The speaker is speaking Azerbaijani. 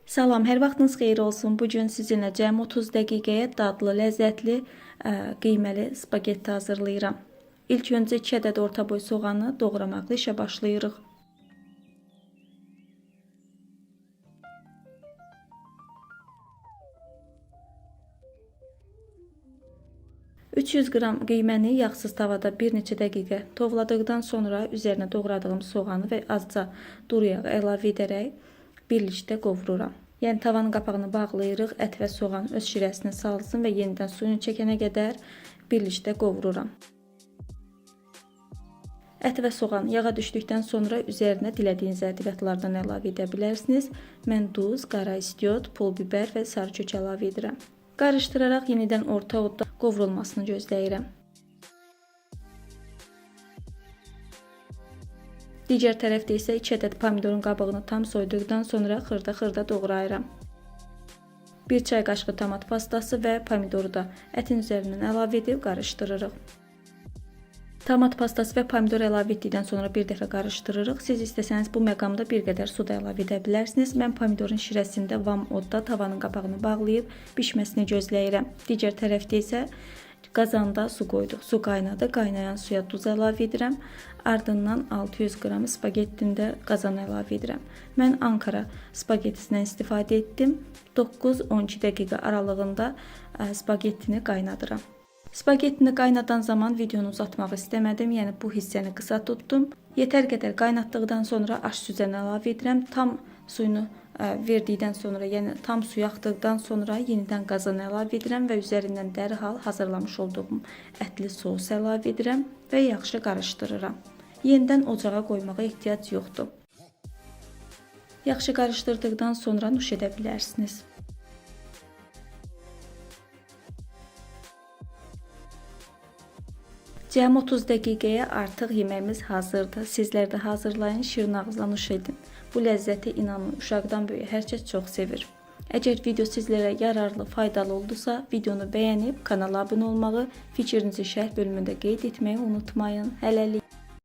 Salam, hər vaxtınız xeyir olsun. Bu gün sizinlə cəmi 30 dəqiqəyə dadlı, ləzzətli, qiyməli spagetti hazırlayıram. İlk öncə 2 ədəd orta boy soğanı doğramaqla işə başlayırıq. 300 qram qiyməni yağsız tavada bir neçə dəqiqə tovladıqdan sonra üzərinə doğradığım soğanı və azca duru yağ əlavə edərək birlikdə qovururam. Yəni tavanın qapağını bağlayırıq, ət və soğan öz şirəsini salsın və yenidən suyunu çəkənə qədər birlikdə qovururam. Ət və soğan yağa düşdükdən sonra üzərinə dilədiyiniz ədviyyatlardan əlavə edə bilərsiniz. Mən duz, qara istiot, pul biber və sarı kök əlavə edirəm. Qarışdıraraq yenidən orta odda qovrulmasını gözləyirəm. Digər tərəfdə isə 2 ədəd pomidorun qabığını tam soyduqdan sonra xırda-xırda doğrayıram. 1 çay qaşığı tomat pastası və pomidoru da ətin üzərindən əlavə edib qarışdırırıq. Tomat pastası və pomidor əlavə etdikdən sonra bir dəfə qarışdırırıq. Siz istəsəniz bu məqamda bir qədər su da əlavə edə bilərsiniz. Mən pomidorun şirəsində vam odda tavanın qapağını bağlayıb bişməsini gözləyirəm. Digər tərəfdə isə qazanda su qoyduq. Su qaynadı. Qaynayan suya duz əlavə edirəm. Ardından 600 qram spagettini də qazana əlavə edirəm. Mən Ankara spagettisindən istifadə etdim. 9-12 dəqiqə aralığında spagettini qaynadıram. Spagettini qaynadan zaman videonu uzatmaq istəmədim, yəni bu hissəni qısa tutdum. Yetər qədər qaynatdıqdan sonra aş süzəni əlavə edirəm. Tam suyunu verdikdən sonra, yəni tam suyu axdıqdan sonra yenidən qazana əlavə edirəm və üzərindən dərhal hazırlamış olduğum ətli sos əlavə edirəm və yaxşı qarışdırıram. Yenidən ocağa qoymağa ehtiyac yoxdur. Yaxşı qarışdırdıqdan sonra nuş edə bilərsiniz. Cəmi 30 dəqiqəyə artıq yeməyimiz hazırdır. Sizlər də hazırlayın, şirin ağızla nuş edin. Bu ləzzəti inanın uşaqdan böyüyə hər kəs çox sevir. Əgər video sizlərə yararlı, faydalı oldusa, videonu bəyənib kanala abunə olmağı, fikrinizi şərh bölümündə qeyd etməyi unutmayın. Hələlik.